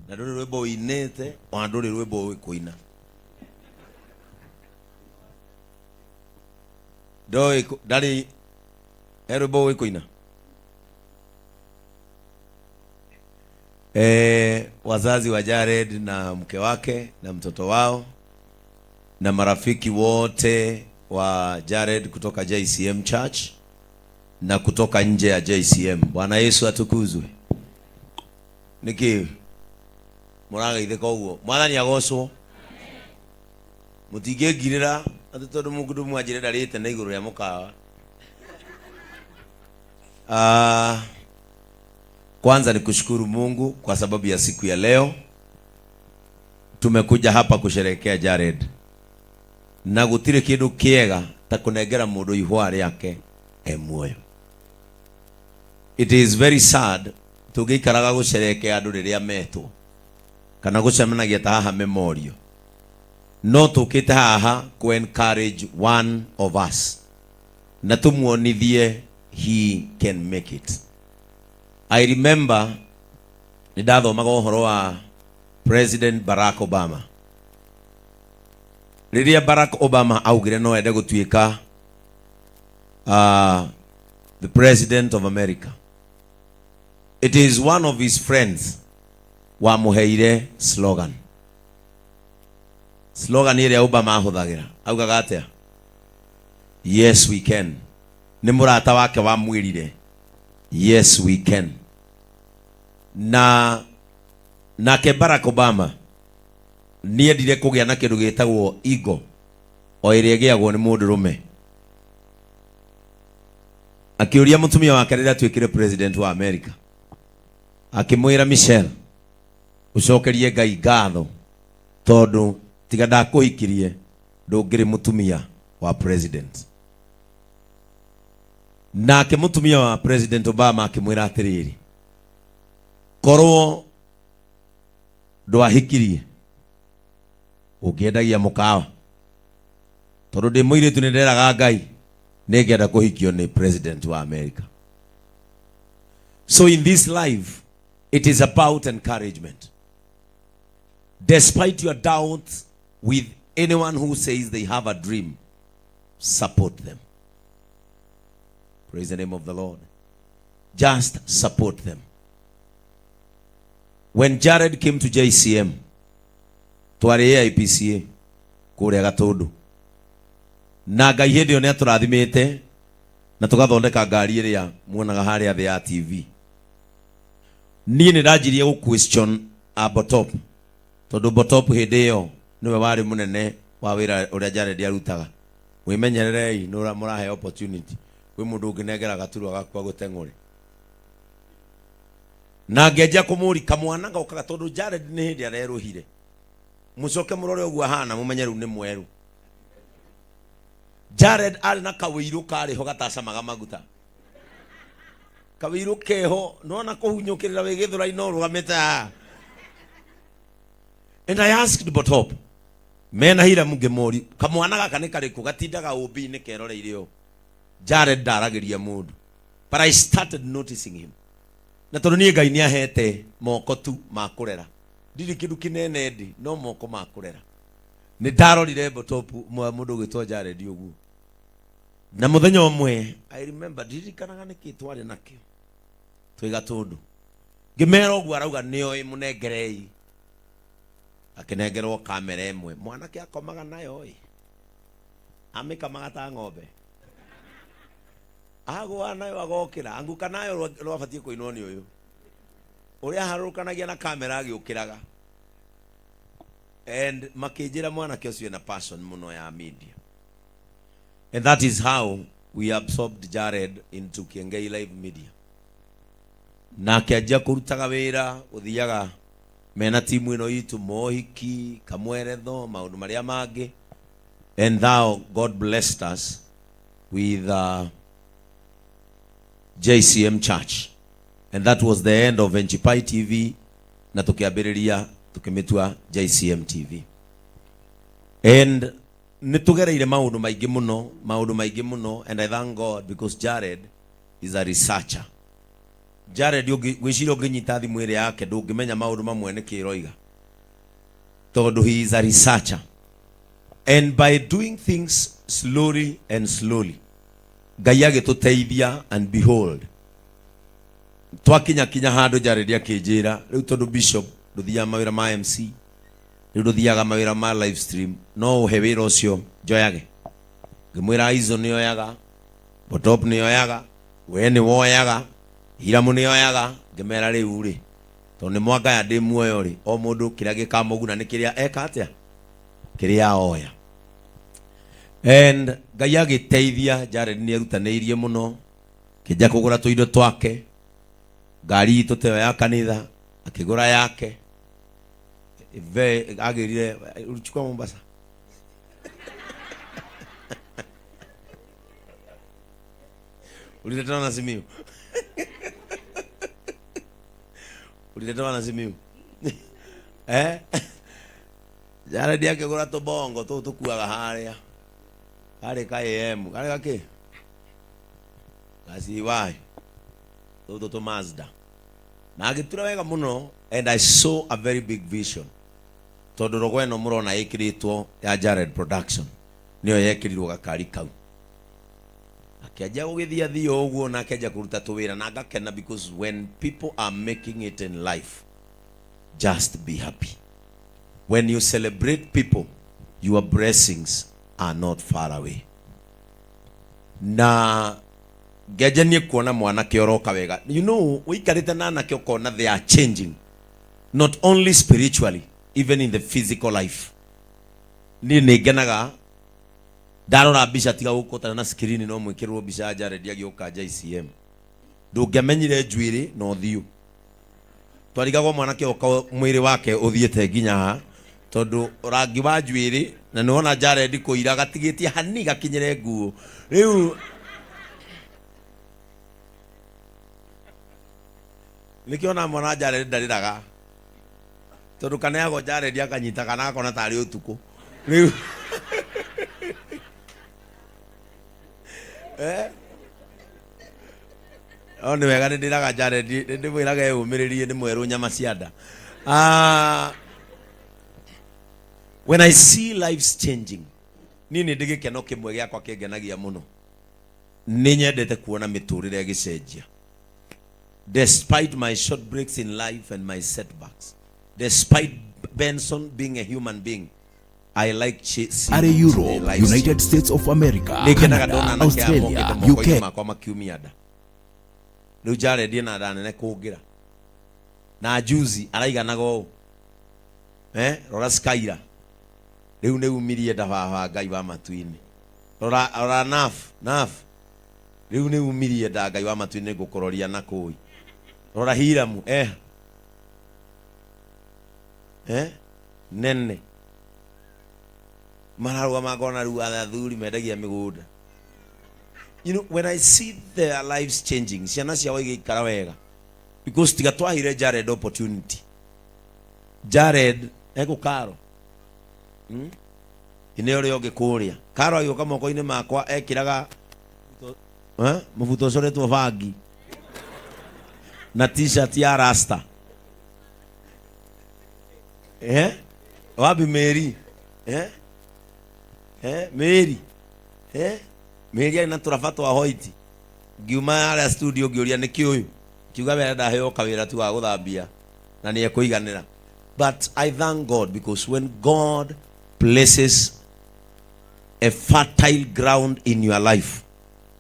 na nduri rwimbo inete ona nduri rwimbo wikuina doi dali rwimbo wikuina wazazi wa Jared na mke wake na mtoto wao na marafiki wote wa Jared kutoka JCM Church na kutoka nje ya JCM. Bwana Yesu atukuzwe. Niki muraga itheko ugo mwathani agocwo mutige girira ati tondu mungu mwajire ndarite na iguru ya mukawa. Kwanza ni kushukuru Mungu kwa sababu ya siku ya leo. Tumekuja hapa kusherehekea Jared. Na gutire kindu kiega ta kunengera mundu ihwa riake muoyo. It is very sad tugikaraga gusherehekea andu riria metwo kana gucemanagia ta haha memorial. No tukite haha ku encourage one of us na tumuonithie he can make it. I remember nidathomaga uhoro wa President Barack Obama. Riria Barack Obama augire no ende gutuika the President of America. It is one of his friends wa muheire slogan. Slogan ile Obama ahuthagira augaga atia? Yes we can. Ni murata wake wa mwirire. Yes we can. Nake Barack Obama ni endire kugia na kindu gitagwo ego o iria giagwo ni mundu rume. Akiuria mutumia wake rĩrĩa atuĩkire president wa America akimwira Michelle ucokerie Ngai ngatho tondu tiga ndakuhikirie ndungiri mutumia wa president. Nake mutumia wa President Obama akimwira atiriri korwo ndwahikirie ukiendagia mukawa tondu ndi muiritu ni nderaga Ngai ningenda kuhikio ni president wa America. So in this life it is about encouragement. Despite your doubt, with anyone who says they have a dream, support them. Praise the name of the Lord. Just support them. When Jared came to JCM, twari IPCA kuria Gatundu, na Ngai hindi one aturathimite na tugathondeka ngari iria muonaga haria the ya TV. Ni ndajirie ku question Botop tondu Botop hindi iyo niwe wari munene wa wira uria Jared arutaga. Wimenyererei nura murahe opportunity kwi mundu nginegera gaturwa gakwa guteng'ore na ngeja kumuri kamwana gaukaga tondu Jared ni hindi areruhire mucoke murore ugu ahana mumenyeru ni mweru. Jared ari na kawiru kariho gatacamaga maguta kawiru keho nona kuhunyukirira wigithura ino rugamita. And I asked Botop mena hira mungemori kamwana gaka ni kariku gatindaga ubi ni keroreire yo. Jared daragiria mundu, but I started noticing him. Na tondu ni Ngai ni ahete moko tu makurera ndiri kindu kinene ndi no moko makurera. Ni ndarorire Botop mundu gwitwo Jared ugu na muthenya umwe I remember ndirikanaga niki twari nakio twi Gatundu ngimera ugu arauga niyo imunengerei akinengerwo kamera imwe mwana kia komaga nayo amikamaga ta ng'ombe agwa nayo agokira anguka nayo rwabatie kuinwo ni uyu uria harukanagia na kamera agiukiraga. And makijira mwana kio na passion muno ya media. And that is how we absorbed Jared into Kiengei Live Media. Na kiajia kurutaga wira uthiaga mena timu ino itu mohiki kamweretho maundu maria mangi. And thou God blessed us with JCM Church, and that was the end of Enchipai TV na tukiambiriria tukimetua JCM TV. And nitugereire maundu maingi muno and I thank God because Jared is a researcher. Jared gwicira unginyita thimu ire yake ndungimenya maundu mamwe ni kiroiga tondu he is a researcher, and by doing things slowly and slowly Ngai agituteithia, and behold twakinya handu Jared akinjira riu tondu bishop nduthia mawira ma MC riu nduthiaga mawira ma live stream no uhe wira ucio njoyage ngimwira izo ni oyaga botop ni oyaga we ni woyaga Hiramu ni oyaga ngimera riu ri to ni mwanga ya ndi muoyo ri o mundu kiria gikamuguna ni kiria eka atia kiria oya. And Ngai agiteithia Jared ni arutaniirie muno kija kugura tuindo twake ngari itu teo ya kanitha akigura yake agirire ulichukua Mombasa uliletwa na Simiyu uliletwa na Simiyu Jared akigura tubongo tu tukuaga haria ka AM ka ke kasi wai to Mazda na agitura wega muno, and I saw a very big vision tondu rogweno murona ikiritwo ya Jared Production niyo yekirirwo gakari kau akiaja gugithia thio uguo na akeja kuruta tuwira na ngakena, because when people are making it in life, just be happy. When you celebrate people, your blessings are not far away. Na gejenie kuona mwanake oroka wega, you know, wikarite na anake ukona they are changing, not only spiritually, even in the physical life. Ni negenaga darora bisha tiga gukota na screen no mwikirwo bisha Jared agioka JCM ndungemenyire njwiri no thiu twarigagwo mwanake oka mwiri wake uthiete nginya ha tondu rangi wa njwiri na niona Jared kuira gatigitie hani gakinyire nguo riu nikiona mwana Jared ndariraga tondu kana yago Jared akanyita kana akona tari utuku riu oni wega ndiraga Jared ndimwiraga umiririe ni mweru nyama cianda. When I see lives changing, nini ndigikeno kimwe giakwa kingenagia muno ni nyendete kuona miturire gicenjia. Despite my short breaks in life and my setbacks, despite Benson being a human being, I like Are Europe, United States of America, Canada, Australia, UK. Riu Jared na ndanene kugira na juzi araiganaga u rora Skyra riu ne umirie ndahaha Ngai wa matuini rora naf riu ne umirie nda Ngai wa matuini gukororia na kui rora Hiramu nene mararwa magona riu athuri mendagia migunda. You know, when I see their lives changing, ciana cia wage ikara wega, because tiga twahire Jared opportunity. Jared ego karo ine ore oge kuria karo ayo kama ko ine makwa ekiraga mufuto sore tu vagi na t-shirt ya rasta wabi Mary Mary Mary na turafato wa hoiti ngiuma ala studio ngioria ni kiuyu kiuga wera ndaheo kawira tu wa guthambia na ni ekuiganira. But I thank God, because when God places a fertile ground in your life,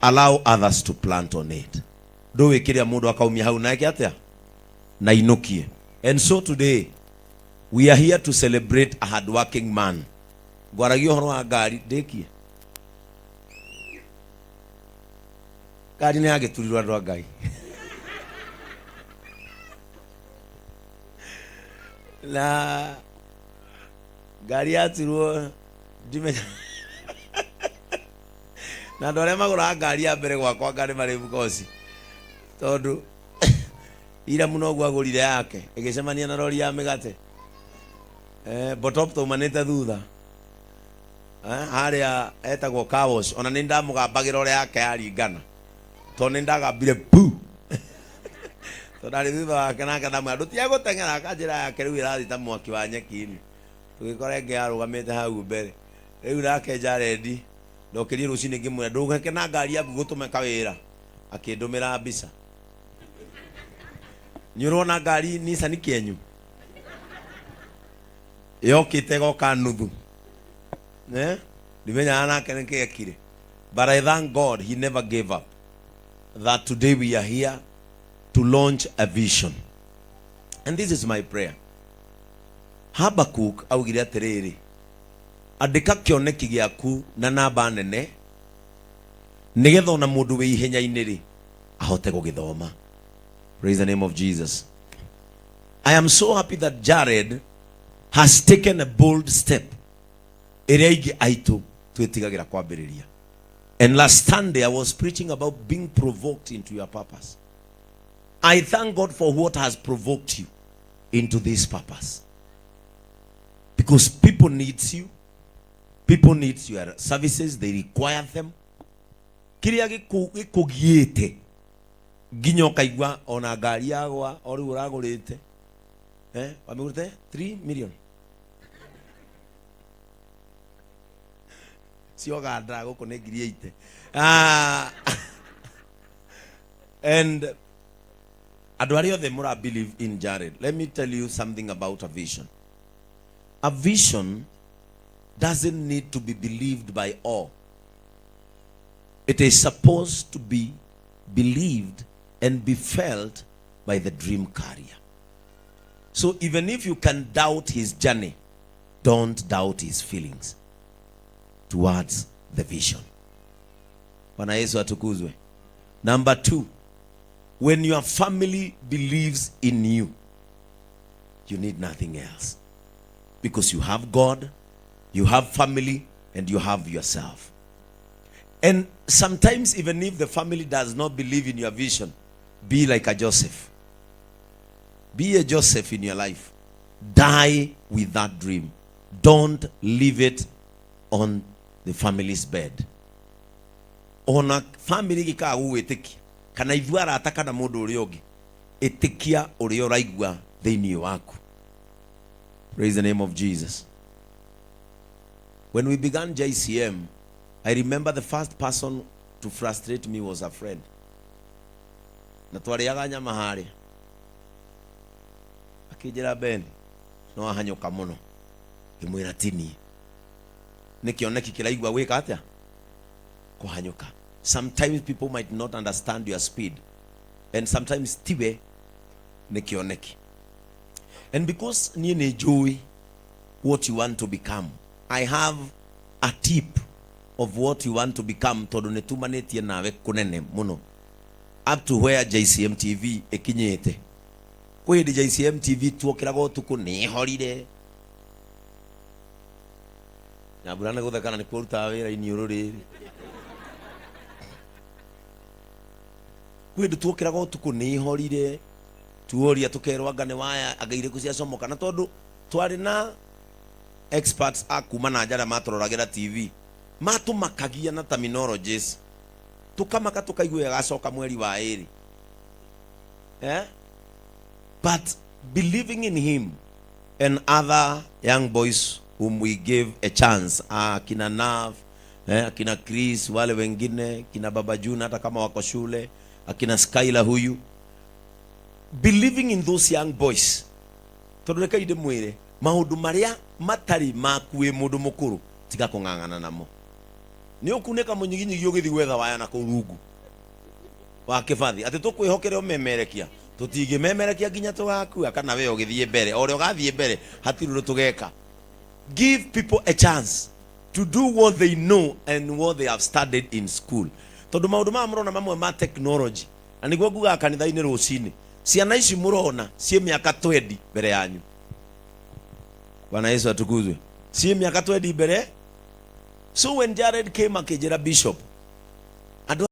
allow others to plant on it. Do wekiria mundu akaumia hau nake atia na inukie. And so today we are here to celebrate a hardworking man. Gwaragio horo wa ngari ndekie ngari ni ageturirwa andu a Ngai la ngari yatirwo ndimenya na ndore magura ngari ya mbere gwakwa ngari mari bukosi tondu ira muno gwagurire yake igicemania na rori ya migate botop to maneta thutha haria etagwo Kawos ona ni ndamugambagira ore yake yaringana to ni ndagambire pu Tondari thutha wake nake ndamwira tiago tengera akajira yake riu irathi ta mwaki wa nyeki-ini tugikore arugamite hau mbere riu nake Jared ndokirie rucini ngimwira ndugeke na ngari yaku gutume kawira akindumira mbica nyurona ngari Nissan Kenyu yokite goka nuthu ndimenya nake nikekire. But I thank God he never gave up, that today we are here to launch a vision. And this is my prayer. Habakkuk augire atiriri, andika kioneki giaku na namba nene nigetha ona mundu wi ihenya-ini ri ahote gugithoma. Praise the name of Jesus. I am so happy that Jared has taken a bold step iria ingi aitu twitigagira kwambiriria. And last Sunday I was preaching about being provoked into your purpose. I thank God for what has provoked you into this purpose, because people need you, people need your services, they require them. Kiria gikugiite nginya ukaigua ona ngari yagwa ori uragurite wamigurite 3 million sioga ndago ko ne ngiri 8 and adwario the more believe in Jared. Let me tell you something about a vision. A vision doesn't need to be believed by all. It is supposed to be believed and be felt by the dream carrier. So even if you can doubt his journey, don't doubt his feelings towards the vision. Bwana Yesu atukuzwe. Number 2, when your family believes in you, you need nothing else, because you have God, you have family, and you have yourself. And sometimes even if the family does not believe in your vision, be like a Joseph. Be a Joseph in your life. Die with that dream. Don't leave it on the family's bed. Ona family gika uwetiki kana ithwara ataka na mundu uri ungi itikia uri uraigua thiini waku. Praise the name of Jesus. When we began JCM, I remember the first person to frustrate me was a friend. Na twariaga nyama hari akijira Ben no ahanyuka muno imwira tini nikioneki kiraigua wika atia kuhanyuka. Sometimes people might not understand your speed, and sometimes tiwe nikioneki. And because ni enjoy what you want to become, I have a tip of what you want to become. Todo netumanetie nawe kunene muno up to where JCM TV ekinyete. Kwe di JCM TV tuokirago tuku ni holiday na burana guthekana ni kuruta wira iniururi. Kwe di tuokirago tuku ni holiday tuoria tukerwa ngane waya agaire kucia somoka na tondu twari na experts akuma na njara matororagira TV matumakagia na terminologies tukamaka tukaigwe gacoka mweri wa eri but believing in him and other young boys whom we gave a chance, kina Nav, akina Chris, wale wengine kina Baba Juna hata kama wako shule, akina Skyla huyu, believing in those young boys tondeka ide mwire maundu maria matari makuwe mundu mukuru tiga kungangana namo. Ni ukuneka munyiginyi gyogithi gwetha waya na kurungu wa kibathi ati tukwihokere umemerekia tutige memerekia ginya tugakua kana we ogithie mbere ore ogathie mbere hatiru tugeka. Give people a chance to do what they know and what they have studied in school. Tondu maundu ma murona mamwe ma technology aniguo nguga kanitha-ini rucini ciana ici murona cie miaka 20 mbere yanyu. Bwana Yesu atukuzwe. Cie miaka 20 mbere. So when Jared came akijira bishop